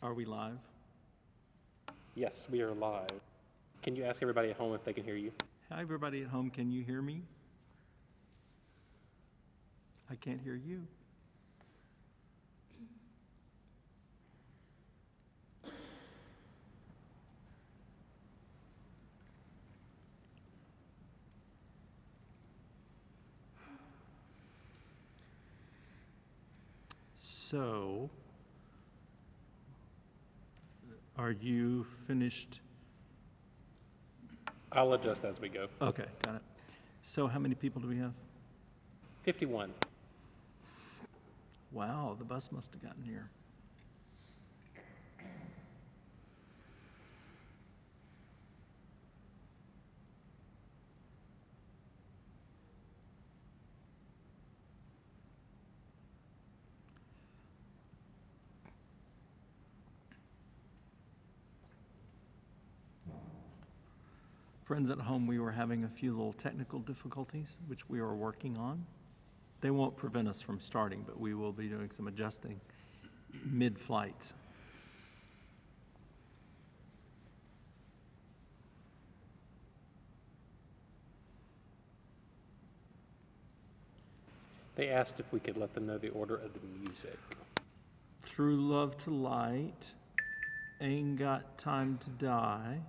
Are we live? Yes, we are live. Can you ask everybody at home if they can hear you? Hi, everybody at home. Can you hear me? I can't hear you. So, are you finished? I'll adjust as we go. Okay, got it. So how many people do we have? 51. Wow, the bus must have gotten here. Friends at home, we were having a few little technical difficulties, which we are working on. They won't prevent us from starting, but we will be doing some adjusting mid-flight. They asked if we could let them know the order of the music. Through Love to Light, Ain't Got Time to Die.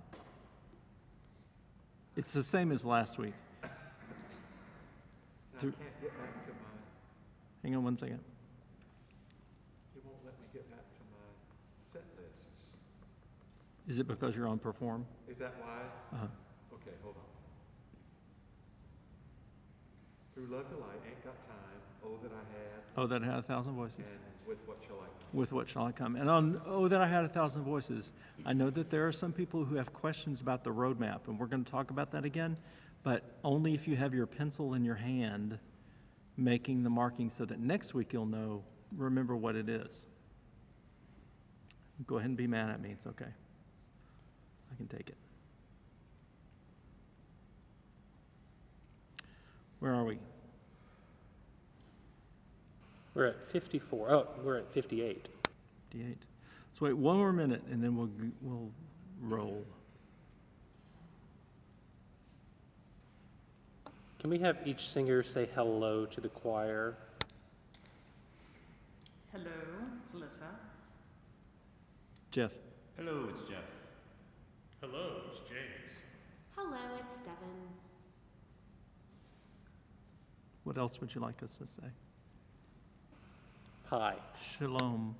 It's the same as last week. I can't get back to my, Hang on one second. it won't let me get back to my set lists. Is it because you're on Perform? Is that why? Uh-huh. Okay, hold on. Through Love to Light, Ain't Got Time, Oh That I Had, Oh, that I had 1,000 voices. and With What Shall I Come? With What Shall I Come? And on Oh, that I had 1,000 voices, I know that there are some people who have questions about the roadmap, and we're going to talk about that again, but only if you have your pencil in your hand making the marking so that next week you'll know, remember what it is. Go ahead and be mad at me. It's okay. I can take it. Where are we? We're at 54. Oh, we're at 58. 58. So wait one more minute, and then we'll roll. Can we have each singer say hello to the choir? Hello, it's Alyssa. Jeff. Hello, it's Jeff. Hello, it's James. Hello, it's Devin. What else would you like us to say? Hi. Shalom.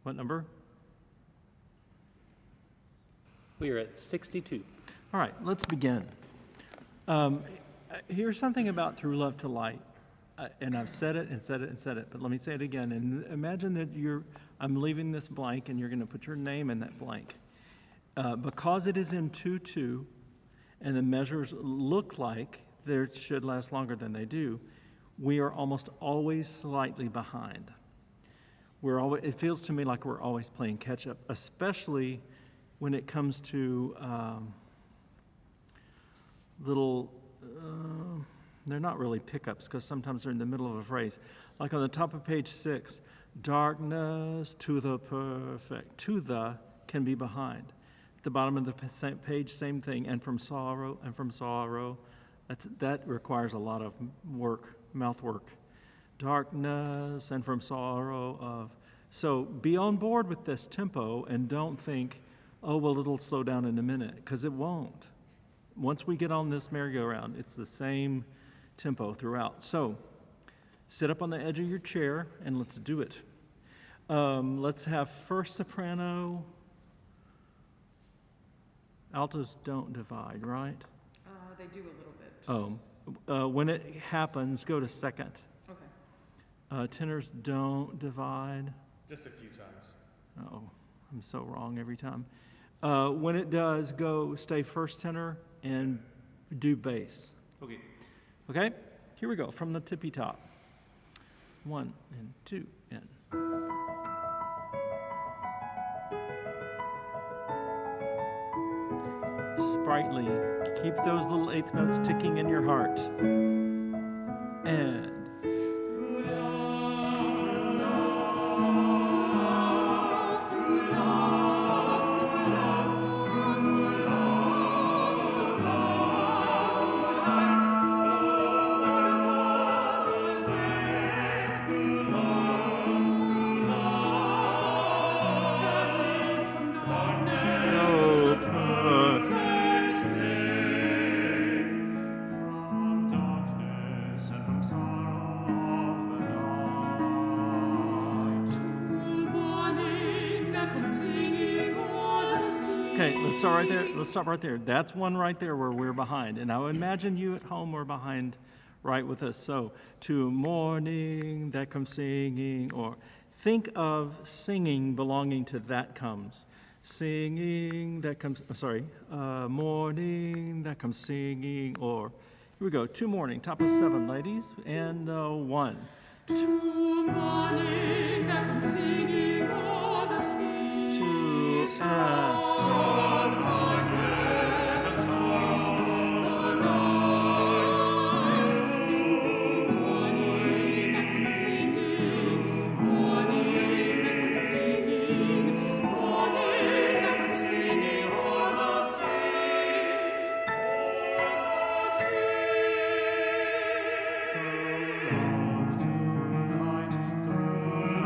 What number? We are at 62. All right, let's begin. Here's something about Through Love to Light. And I've said it and said it and said it, but let me say it again. And imagine that I'm leaving this blank and you're going to put your name in that blank. Because it is in 2/2 and the measures look like they should last longer than they do, we are almost always slightly behind. It feels to me like we're always playing catch up, especially when it comes to they're not really pickups because sometimes they're in the middle of a phrase. Like on the top of page 6, darkness to the perfect. To the can be behind. At the bottom of the page, same thing. And from sorrow. That requires a lot of work, mouth work. Darkness and from sorrow of. So be on board with this tempo and don't think, oh, well, it'll slow down in a minute, because it won't. Once we get on this merry-go-round, it's the same tempo throughout. So sit up on the edge of your chair and let's do it. Let's have first soprano. Altos don't divide, right? They do a little bit. When it happens, go to second. Okay. Tenors don't divide. Just a few times. Oh, I'm so wrong every time. When it does, stay first tenor and do bass. Okay. Okay? Here we go, from the tippy top. 1 and 2 and. Sprightly. Keep those little eighth notes ticking in your heart. And Okay, let's start right there. Let's stop right there. That's one right there where we're behind. And now imagine you at home were behind right with us. So, to morning that comes singing, or think of singing belonging to that comes. Singing that comes, morning that comes singing, or here we go, to morning, top of 7, ladies, and 1. To morning that comes singing o'er the sea. To from darkness and the sorrow of the night. To morning that comes singing, morning that comes singing, morning that comes singing o'er the sea, o'er the sea. Through love tonight, through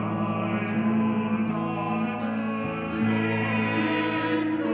light, oh God, let's go.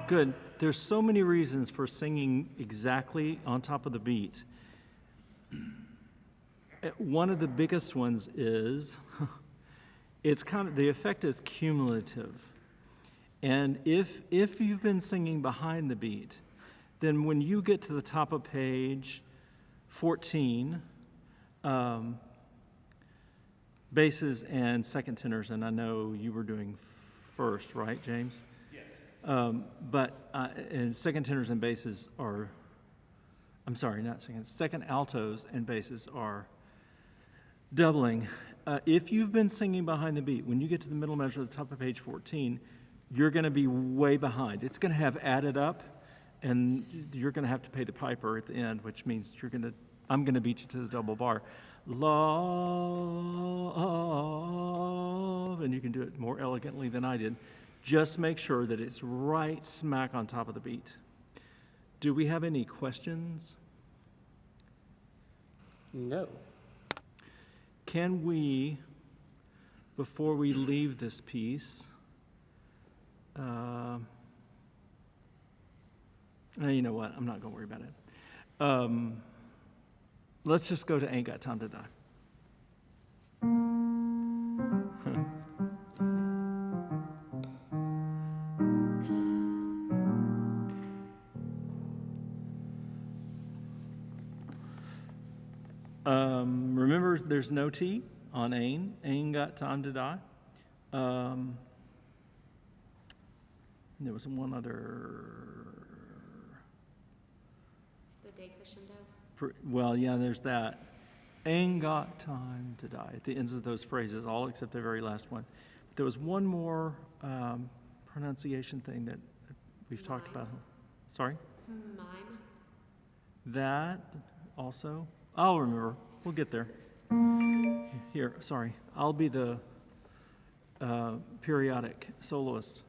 Good. There's so many reasons for singing exactly on top of the beat. One of the biggest ones is it's kind of the effect is cumulative. And if you've been singing behind the beat, then when you get to the top of page 14, basses and second tenors, and I know you were doing first, right, James? And second tenors and basses are, I'm sorry, not second altos and basses are doubling. If you've been singing behind the beat, when you get to the middle measure at the top of page 14, you're going to be way behind. It's going to have added up, and you're going to have to pay the piper at the end, which means I'm going to beat you to the double bar. Love, and you can do it more elegantly than I did. Just make sure that it's right smack on top of the beat. Do we have any questions? No. Can we, before we leave this piece, you know what? I'm not going to worry about it. Let's just go to Ain't Got Time to Die. Remember, there's no T on Ain't Got Time to Die. There was one other. The decrescendo. Well, yeah, there's that. Ain't got time to die at the ends of those phrases, all except the very last one. But there was one more pronunciation thing that we've talked about. Sorry? Mime. That also. I'll remember. We'll get there. Here, sorry. I'll be the periodic soloist.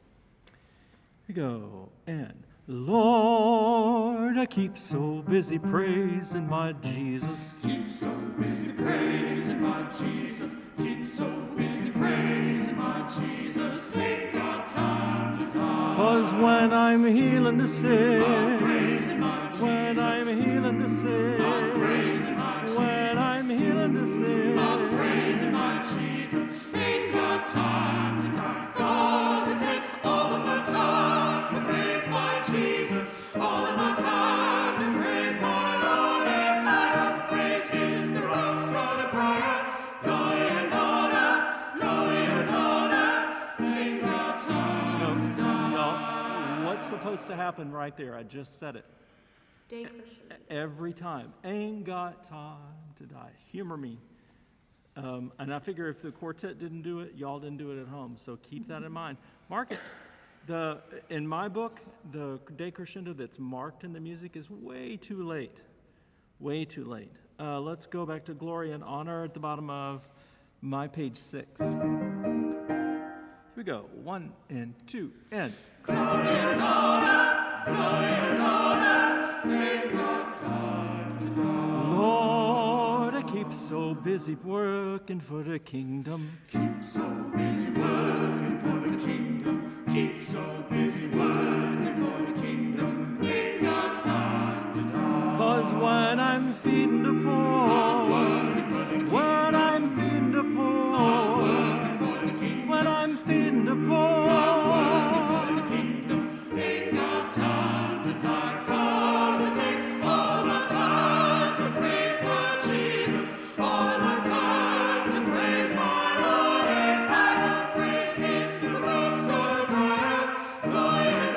Here we go. And Lord, I keep so busy praising my Jesus. Keep so busy praising my Jesus. Keep so busy praising my Jesus. Ain't got time to die. 'Cause when I'm healing the sick, I'm praising my Jesus. when I'm healing the sick, I'm praising my Jesus. when I'm healing the sick, I'm praising my Jesus. Ain't got time to die. 'Cause it takes all of my time to praise my Jesus. All of my time to praise my Lord. If I don't praise him, the rock's gonna cry out. Glory and honor, glory and honor. Ain't got time to die. What's supposed supposed to happen right there. I just said it. De crescendo. Every time. Ain't got time to die. Humor me. And I figure if the quartet didn't do it, y'all didn't do it at home. So keep that in mind. Mark it. In my book, the decrescendo that's marked in the music is way too late. Way too late. Let's go back to glory and honor at the bottom of my page 6. Here we go. 1 and 2 and. Glory and honor, ain't got time to die. Lord, I keep so busy working for the kingdom. Keep so busy working for the kingdom. Keep so busy working for the kingdom. Ain't got time to die. 'Cause when I'm feeding the poor, Working for the kingdom. when I'm feeding the poor, Working for the kingdom. when I'm feeding the poor, Working for the kingdom. Ain't got time to die. 'Cause it takes all my time to praise my Jesus. All of my time to praise my Lord. If I don't praise Him, the roof's gonna cry out. Glory and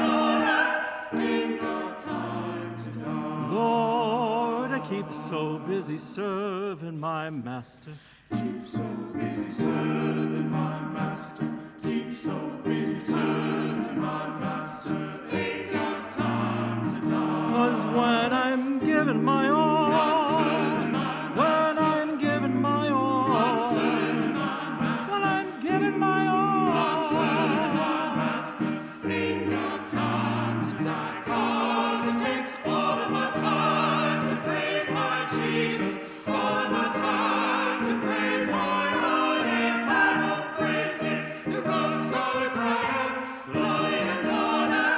honor, ain't got time to die. Lord, I keep so busy serving my master. Keep so busy serving my master. Keep so busy serving my master. Ain't got time to die. 'Cause when I'm giving my all, Not serving my when master. I'm giving my all, Not serving my when master. I'm giving my all, Not serving my master. Ain't got time to die. 'Cause it takes all of my time to praise my Jesus. All of my time to praise my Lord. If I don't praise Him, the roof's gonna cry out. Glory and honor,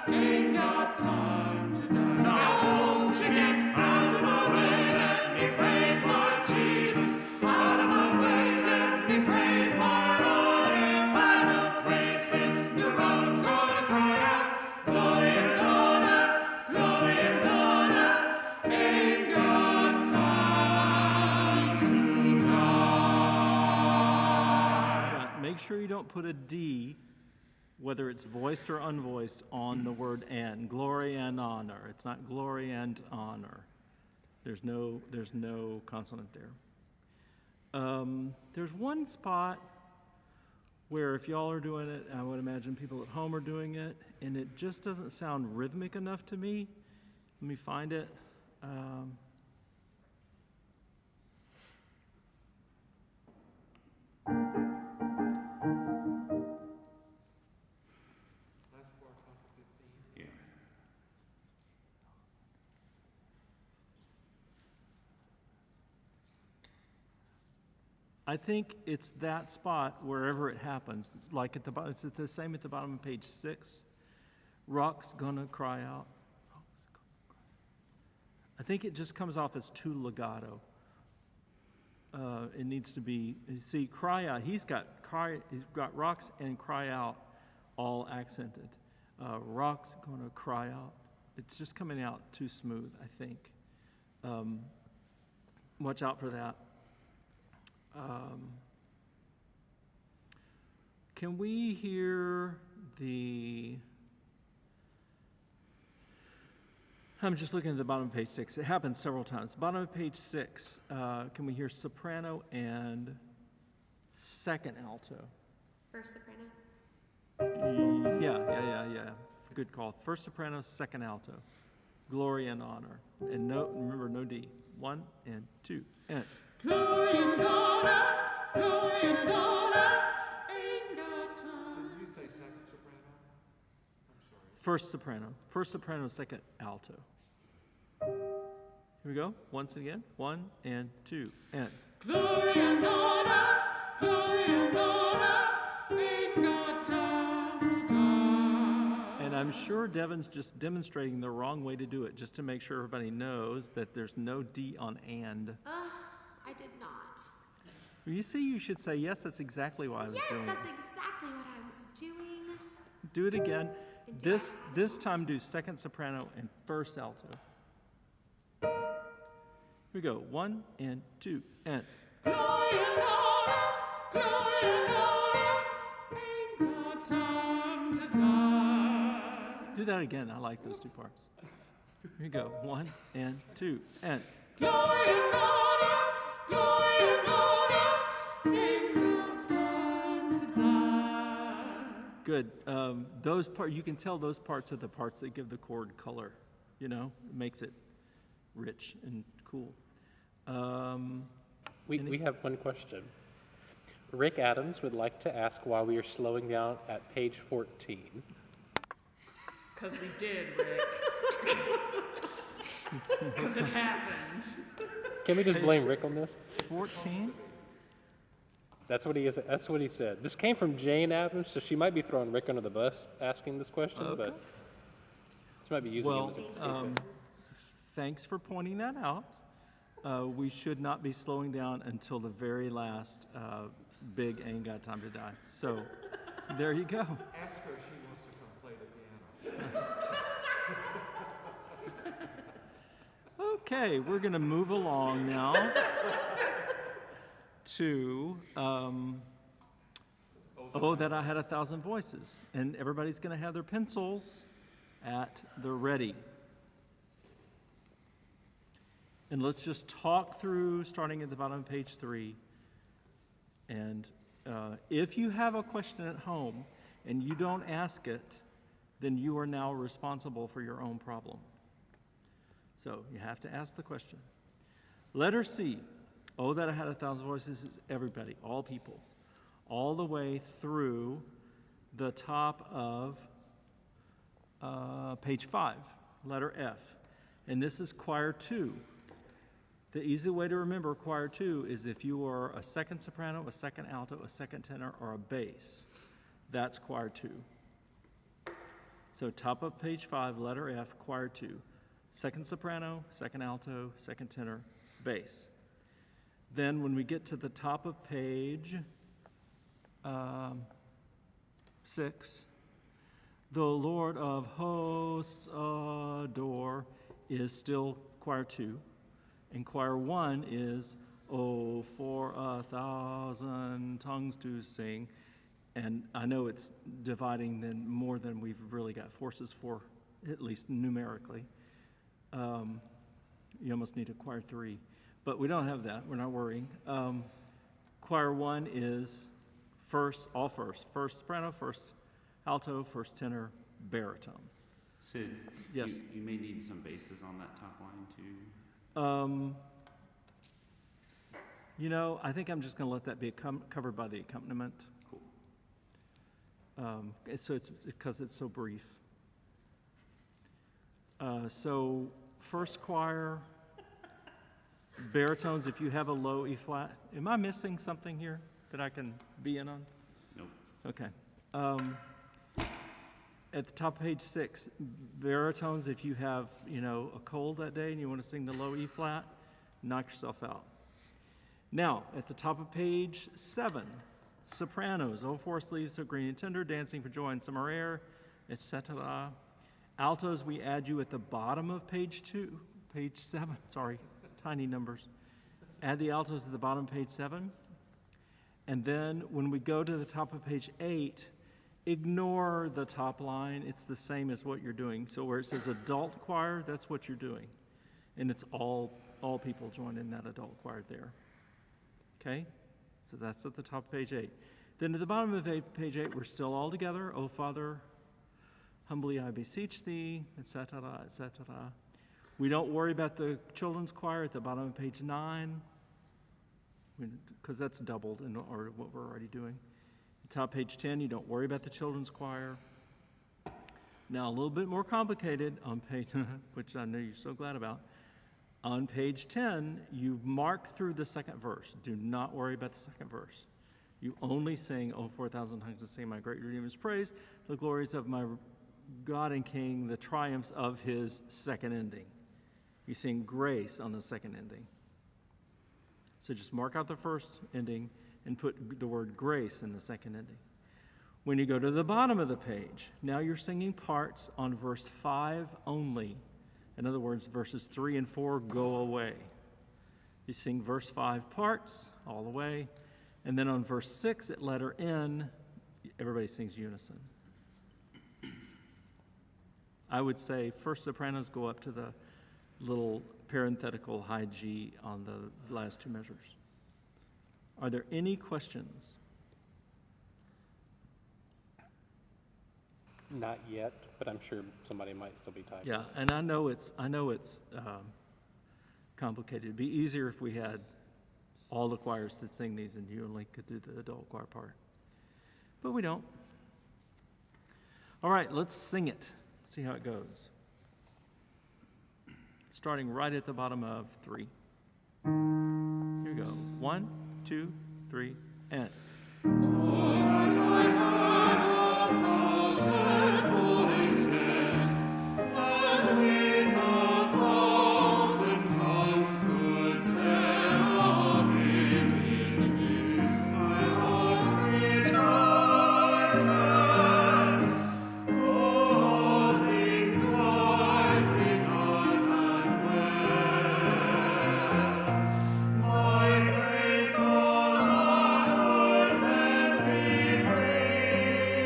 ain't got time to die. Now won't you get out of my way? Let me praise my Jesus. Out of my way, let me praise my Lord. If I don't praise Him, the roof's gonna cry out. Glory and honor, ain't got time to die. Now, make sure you don't put a D, whether it's voiced or unvoiced, on the word and. Glory and honor. It's not glory and honor. There's no consonant there. There's one spot where if y'all are doing it, I would imagine people at home are doing it, and it just doesn't sound rhythmic enough to me. Let me find it. Last bar, top of 15. I think it's that spot wherever it happens, like at the bottom. It's the same at the bottom of page 6. Rock's gonna cry out. I think it just comes off as too legato. It needs to be. See, cry out. He's got rocks and cry out all accented. Rock's gonna cry out. It's just coming out too smooth, I think. Watch out for that. Can we hear the... I'm just looking at the bottom of page 6. It happens several times. Bottom of page 6, can we hear soprano and second alto? First soprano. Yeah. Good call. First soprano, second alto. Glory and honor. And remember, no D. 1 and 2 and... Glory and honor, ain't got time. Did you say second soprano? I'm sorry. First soprano, second alto. Here we go. Once again. 1 and 2 and... Glory and honor, ain't got time to die. And I'm sure Devin's just demonstrating the wrong way to do it, just to make sure everybody knows that there's no D on and. I did not. You see, you should say, yes, that's exactly what I was Yes, doing. that's exactly what I was doing. Do it again. Indeed. This time do second soprano and first alto. Here we go. 1 and 2 and... Glory and honor, ain't got time to die. Do that again. I like those two parts. Here you go. 1 and 2 and. Glory and honor, ain't got time to die. Good. Those parts, you can tell those parts are the parts that give the chord color. You know, it makes it rich and cool. We have one question. Rick Adams would like to ask why we are slowing down at page 14. Because we did, Rick. Because it happened. Can we just blame Rick on this? 14? That's what he said. This came from Jane Adams, so she might be throwing Rick under the bus asking this question, Okay. but she might be using Well, him as a Thanks, secret. Adams. Thanks for pointing that out. We should not be slowing down until the very last big Ain't Got Time to Die. So there you go. Ask her if she wants to come play the piano. Okay, we're going to move along now to Oh, That I Had 1,000 Voices. And everybody's going to have their pencils at the ready. And let's just talk through, starting at the bottom of page 3. And if you have a question at home and you don't ask it, then you are now responsible for your own problem. So you have to ask the question. Letter C, Oh, That I Had 1,000 Voices is everybody, all people, all the way through the top of page 5, letter F. And this is choir 2. The easy way to remember choir 2 is if you are a second soprano, a second alto, a second tenor, or a bass. That's choir 2. So top of page 5, letter F, choir 2. Second soprano, second alto, second tenor, bass. Then when we get to the top of page 6, the Lord of hosts adore is still choir 2. And choir 1 is, Oh, for 1,000 tongues to sing. And I know it's dividing then more than we've really got forces for, at least numerically. You almost need a choir 3. But we don't have that. We're not worrying. Choir 1 is first soprano, first alto, first tenor, baritone. Sid, Yes. you may need some basses on that top line too. You know, I think I'm just going to let that be covered by the accompaniment. Cool. So it's because it's so brief. So first choir, baritones, if you have a low E flat. Am I missing something here that I can be in on? Nope. Okay. At the top of page 6, baritones, if you have, a cold that day and you want to sing the low E flat, knock yourself out. Now, at the top of page 7, sopranos, oh, four sleeves so green and tender, dancing for joy in summer air, etc. Altos, we add you at the bottom of page 7, sorry, tiny numbers. Add the altos at the bottom of page 7. And then when we go to the top of page 8, ignore the top line. It's the same as what you're doing. So where it says adult choir, that's what you're doing. And it's all people join in that adult choir there. Okay? So that's at the top of page 8. Then at the bottom of page 8, we're still all together. O Father, humbly I beseech thee, etc., etc. We don't worry about the children's choir at the bottom of page 9, because that's doubled in or what we're already doing. Top page 10, you don't worry about the children's choir. Now, a little bit more complicated on page, which I know you're so glad about. On page 10, you mark through the second verse. Do not worry about the second verse. You only sing, Oh, 4,000 tongues to sing my great Redeemer's praise, the glories of my God and King, the triumphs of his second ending. You sing grace on the second ending. So just mark out the first ending and put the word grace in the second ending. When you go to the bottom of the page, now you're singing parts on verse 5 only. In other words, verses 3 and 4 go away. You sing verse 5 parts all the way, and then on verse 6 at letter N, everybody sings unison. I would say first sopranos go up to the little parenthetical high G on the last two measures. Are there any questions? Not yet, but I'm sure somebody might still be typing. Yeah, and I know it's complicated. It'd be easier if we had all the choirs to sing these and you only could do the adult choir part. But we don't. All right, let's sing it. See how it goes. Starting right at the bottom of 3. Here we go. 1, 2, 3, and. Oh, that I had 1,000 voices, and with 1,000 tongues could tell of him in me. My heart rejoices. All things wisely does and well. My grateful heart would then be free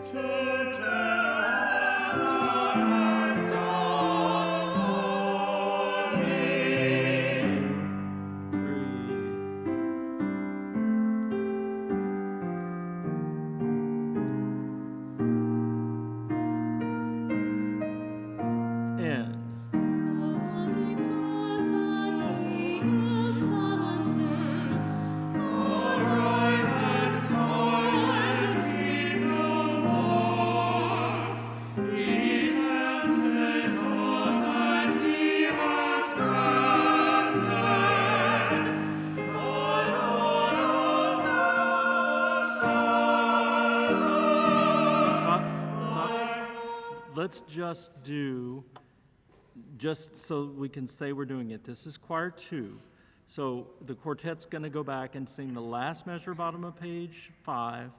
to tell what God has done for me. 3. And. Holy paths that He implanted, arise and silence He no more. He senses all that He has granted. The Lord of hosts and Stop. Let's just do, just so we can say we're doing it. This is choir 2. So the quartet's going to go back and sing the last measure, bottom of page 5,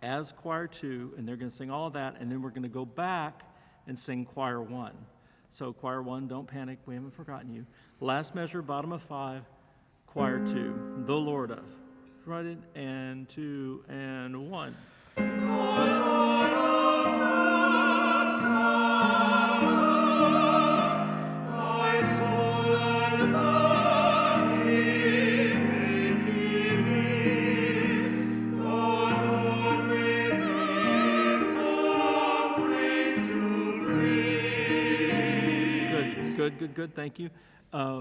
as choir 2, and they're going to sing all of that, and then we're going to go back and sing choir 1. So choir 1, don't panic, we haven't forgotten you. Last measure, bottom of 5, choir 2, the Lord of. Write it, and 2, and 1. My soul and body make He meet, the Lord with hymns of praise to greet. Good. Thank you.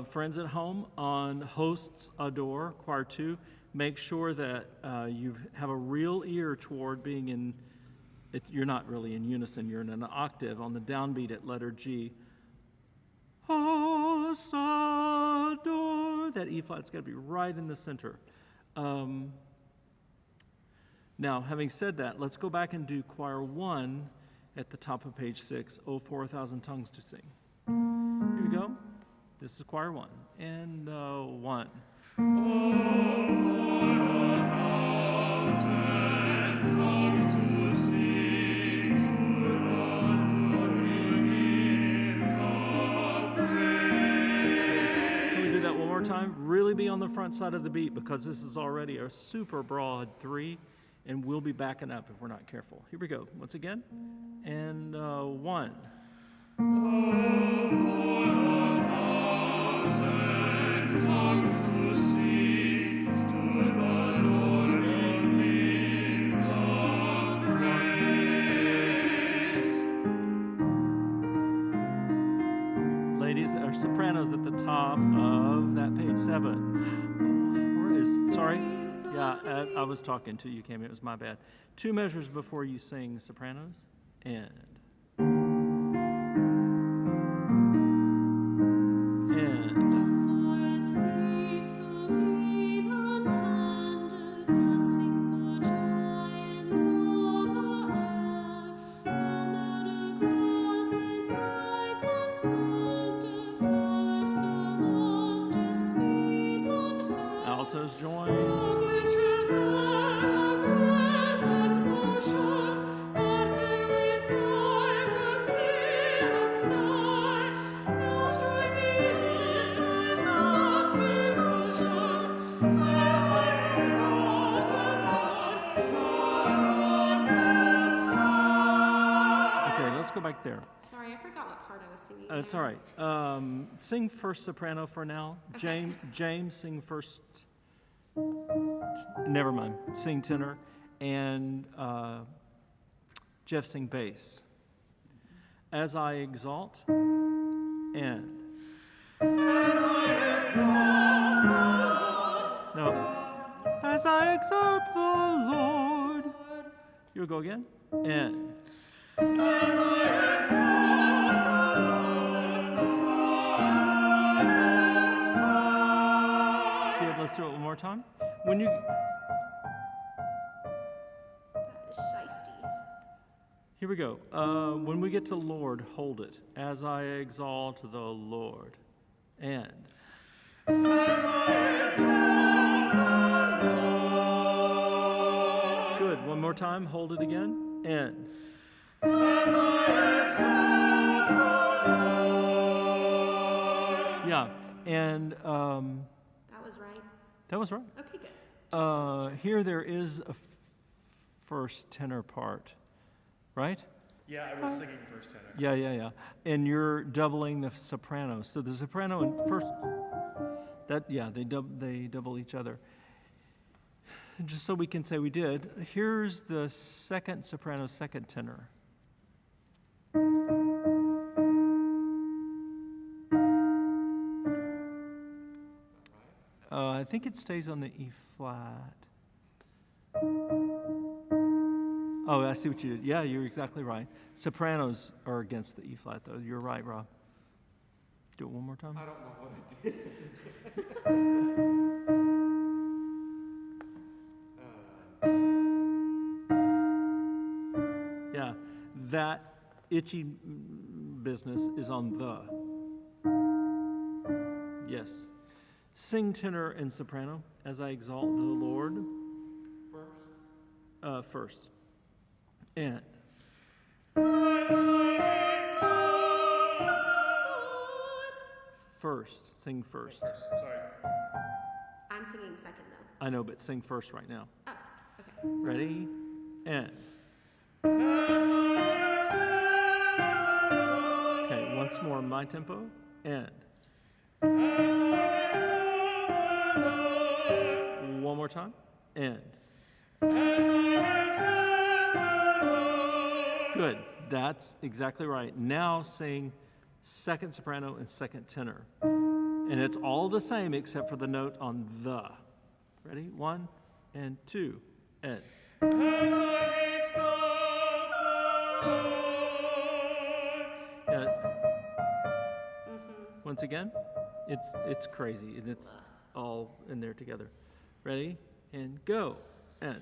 Friends at home, on Hosts Adore, choir 2, make sure that you have a real ear toward being in, you're not really in unison, you're in an octave on the downbeat at letter G. Hosts Adore, that E flat's got to be right in the center. Now, having said that, let's go back and do choir 1 at the top of page 6, Oh, 4,000 tongues to sing. Here we go. This is choir 1. And 1. Can we do that one more time? Really be on the front side of the beat because this is already a super broad 3, and we'll be backing up if we're not careful. Here we go. Once again. And 1. Tongues to sing to the Lord with hymns of praise. Ladies, our sopranos at the top of that page 7. Where is, sorry? Yeah, I was talking to you, Cami. It was my bad. 2 measures before you sing sopranos. And. Forest leaves so green and tender, dancing for joy in summer air. The meadow grass is bright and slender, flowers so wondrous sweet and fair. Altos join. All creatures that have breath and motion, that fill with go back there. Sorry, I forgot what part I was singing. It's all right. Sing first soprano for now. Okay. James, sing first. Never mind. Sing tenor, and Jeff, sing bass. As I exalt, and no. As I exalt the Lord. You'll go again, and. Good, let's do it one more time. When you That is shiesty. Here we go. When we get to Lord, hold it. As I exalt the Lord. And. Good. One more time. Hold it again. And. Yeah. And That was right. that was right. Okay, good. Here there is a first tenor part, right? Yeah, I was singing first tenor. Yeah. And you're doubling the soprano. So the soprano and first, they double each other. Just so we can say we did, here's the second soprano, second tenor. I think it stays on the E flat. Oh, I see what you did. Yeah, you're exactly right. Sopranos are against the E flat, though. You're right, Rob. Do it one more time. I don't know what I did. Yeah, that itchy business is on the. Yes. Sing tenor and soprano as I exalt the Lord. First. And. First. Sing first. Sorry. I'm singing second, though. I know, but sing first right now. Oh, okay. Ready? And. Okay, once more, my tempo. And. One more time. And. Good. That's exactly right. Now sing second soprano and second tenor. And it's all the same except for the note on the. Ready? 1 and 2 and. Once again, it's crazy and it's all in there together. Ready? And go. And.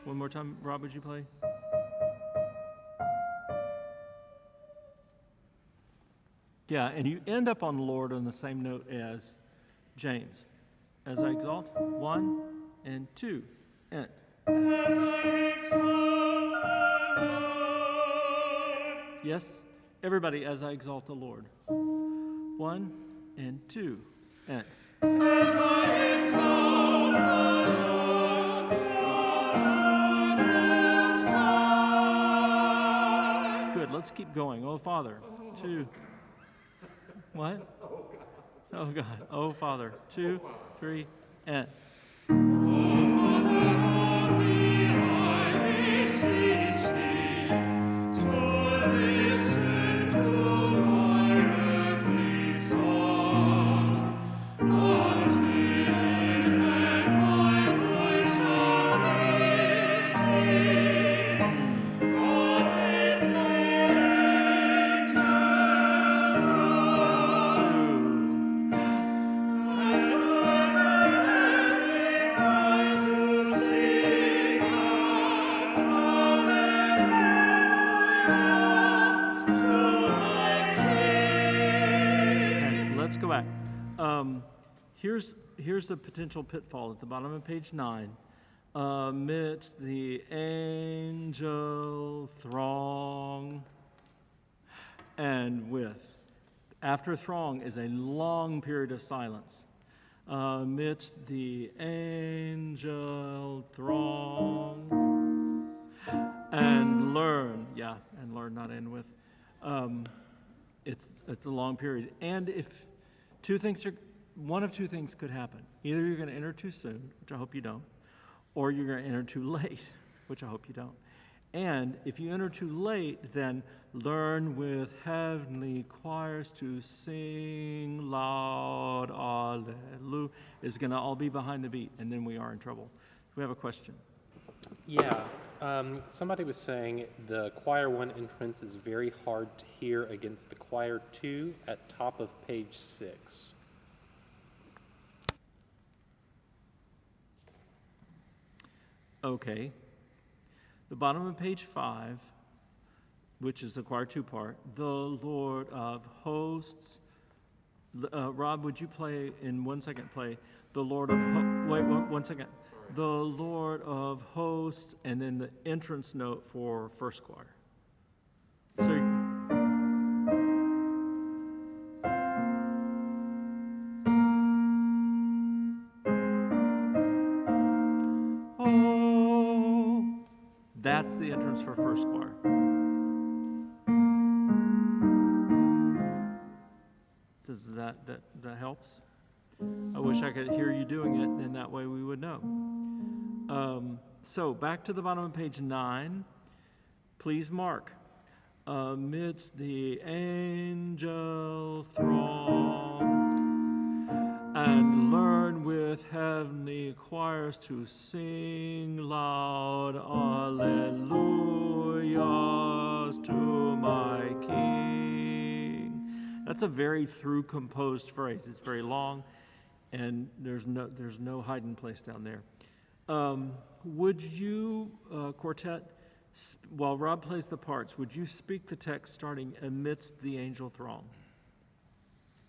One more time, Rob, would you play? Yeah, and you end up on Lord on the same note as James. As I exalt, 1 and 2 and. Yes, everybody, as I exalt the Lord. 1 and 2 and. Good, let's keep going. Oh, Father. 2. What? Oh, God. Oh, Father. 2, 3, and. Let's go back. Here's the potential pitfall at the bottom of page 9. Amidst the angel throng, and with. After throng is a long period of silence. Amidst the angel throng. playing with. It's a long period. And if one of two things could happen. Either you're going to enter too soon, which I hope you don't, or you're going to enter too late, which I hope you don't. And if you enter too late, then learn with heavenly choirs to sing loud, Alleluia, is going to all be behind the beat, and then we are in trouble. We have a question. Yeah, somebody was saying the choir 1 entrance is very hard to hear against the choir 2 at top of page 6. Okay. The bottom of page 5, which is the choir 2 part, the Lord of hosts. Rob, would you play in 1 second? Play the Lord of wait 1 second. The Lord of hosts, and then the entrance note for first choir. So. That's the entrance for first choir. Does that helps? I wish I could hear you doing it, and that way we would know. So back to the bottom of page 9. Please mark. Amidst the angel throng, and learn with heavenly choirs to sing loud alleluias to my King. That's a very through-composed phrase. It's very long, and there's no hiding place down there. Would you, quartet, while Rob plays the parts, would you speak the text starting amidst the angel throng?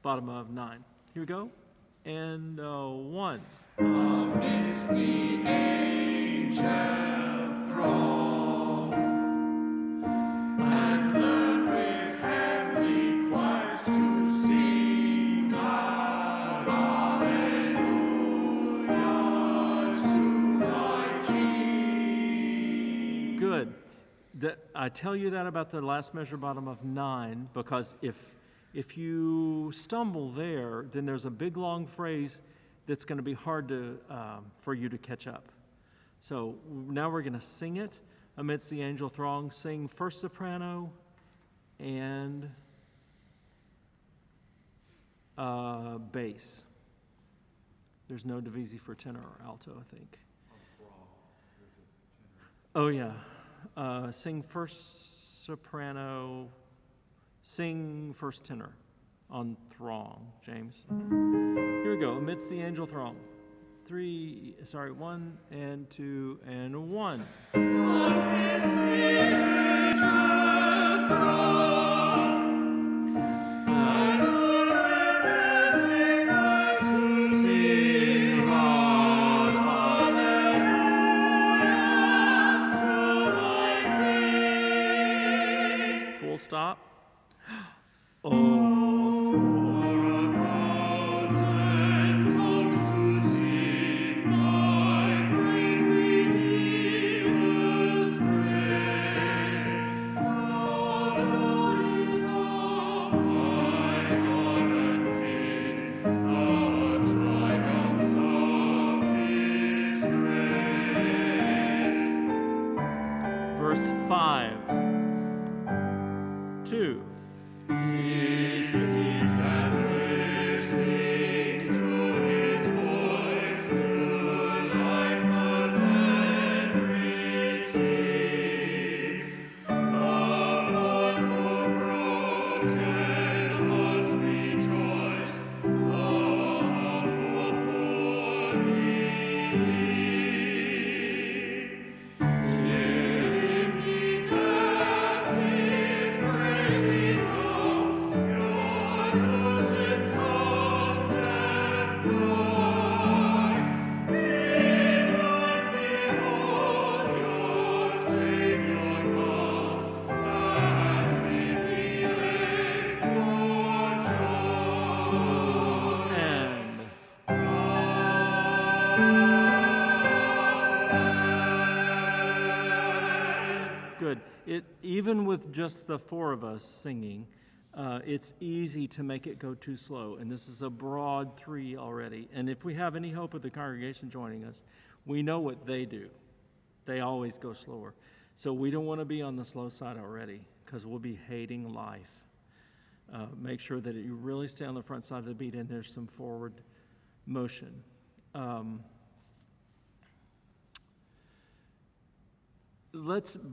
Bottom of 9. Here we go. And 1. Amidst the angel throng, and learn with heavenly choirs to sing loud alleluias to my King. Good. I tell you that about the last measure bottom of 9 because if you stumble there, then there's a big long phrase that's going to be hard for you to catch up. So now we're going to sing it amidst the angel throng. Sing first soprano and bass. There's no divisi for tenor or alto, I think. Oh yeah. Sing first soprano. Sing first tenor on throng, James. Here we go, amidst the angel throng. 1 and 2 and 1. Amidst the angel throng, and learn with heavenly choirs to sing loud alleluias to my King. Full stop. For 1,000 tongues to sing my great Redeemer's praise, the glories of my God and King, the triumphs of His grace. Verse 5. 2. He speaks and listening to His voice, new life the dead receive. The mournful broken hearts rejoice, the humble poor believe. Hear Him, ye deaf, His praise be done. Even with just the four of us singing, it's easy to make it go too slow. And this is a broad 3 already. And if we have any hope of the congregation joining us, we know what they do. They always go slower. So we don't want to be on the slow side already, because we'll be hating life. Make sure that you really stay on the front side of the beat and there's some forward motion.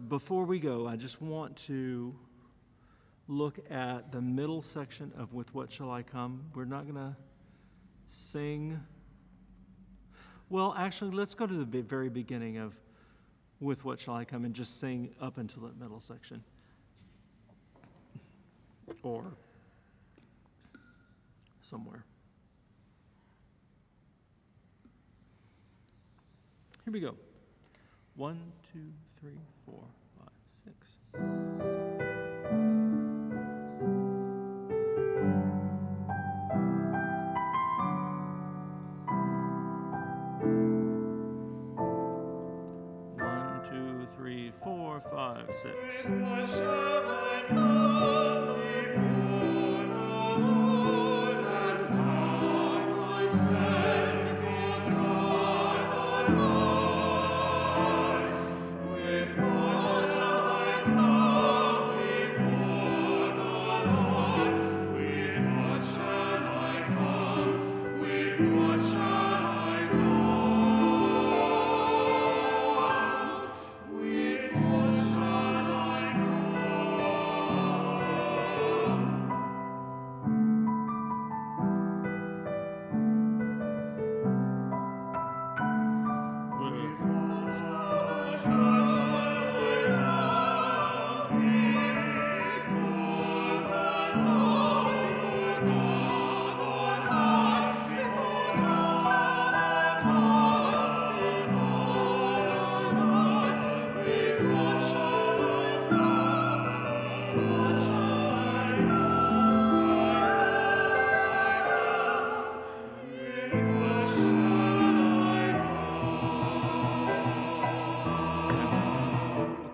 Before we go, I just want to look at the middle section of With What Shall I Come. We're not going to sing. Well, actually, let's go to the very beginning of With What Shall I Come and just sing up until that middle section. Or somewhere. Here we go. 1, 2, 3, 4, 5, 6. One, 2, 3, 4, 5, 6. What shall I come before the Lord and bow myself before God on high? With what shall I come before the Lord? With what shall I come? With what shall I come? With what shall I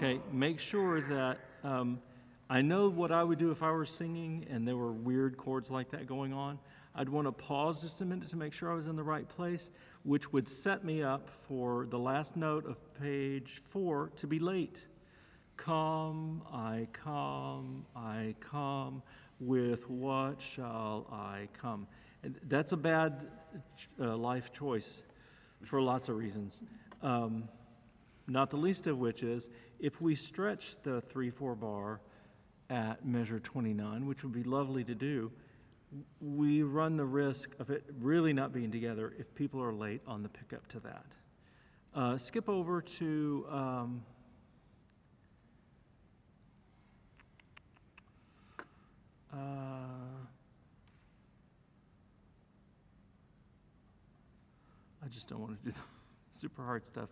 Okay, make sure that I know what I would do if I were singing and there were weird chords like that going on. I'd want to pause just a minute to make sure I was in the right place, which would set me up for the last note of page 4 to be late. Come, I come, with what shall I come? And that's a bad life choice for lots of reasons. Not the least of which is if we stretch the 3/4 bar at measure 29, which would be lovely to do, we run the risk of it really not being together if people are late on the pickup to that. Skip over to I just don't want to do the super hard stuff.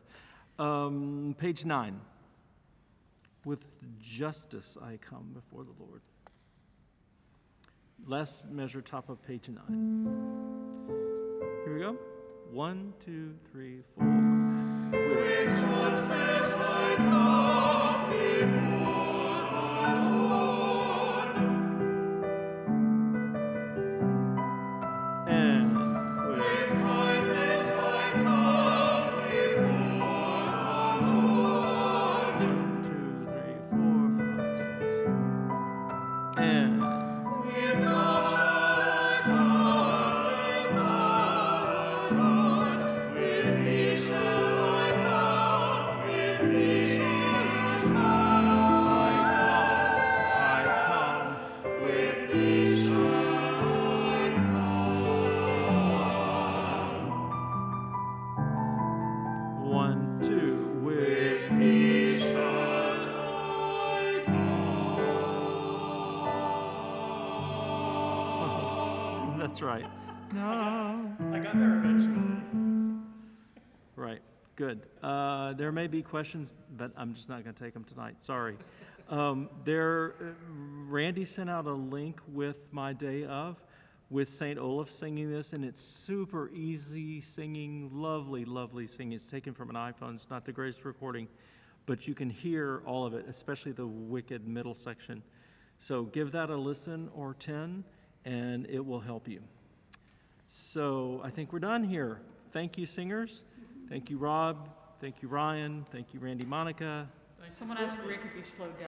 Page 9. With justice I come before the Lord. Last measure, top of page 9. Here we go. 1, 2, 3, 4. With justice I come before the Lord. And With kindness I come before the Lord. 1, 2, 3, 4, 5, 6. And With love shall I come before the Lord. With peace shall I come. With peace shall I I come. With peace shall I come. 1, 2, with With peace shall I come. That's right. No. I got there eventually. Right. Good. There may be questions, but I'm just not going to take them tonight. Sorry. Randy sent out a link with my day of, with St. Olaf singing this, and it's super easy singing, lovely, lovely singing. It's taken from an iPhone. It's not the greatest recording, but you can hear all of it, especially the wicked middle section. So give that a listen or 10, and it will help you. So I think we're done here. Thank you, singers. Thank you, Rob. Thank you, Ryan. Thank you, Randy, Monica. Someone asked Rick if he slowed down.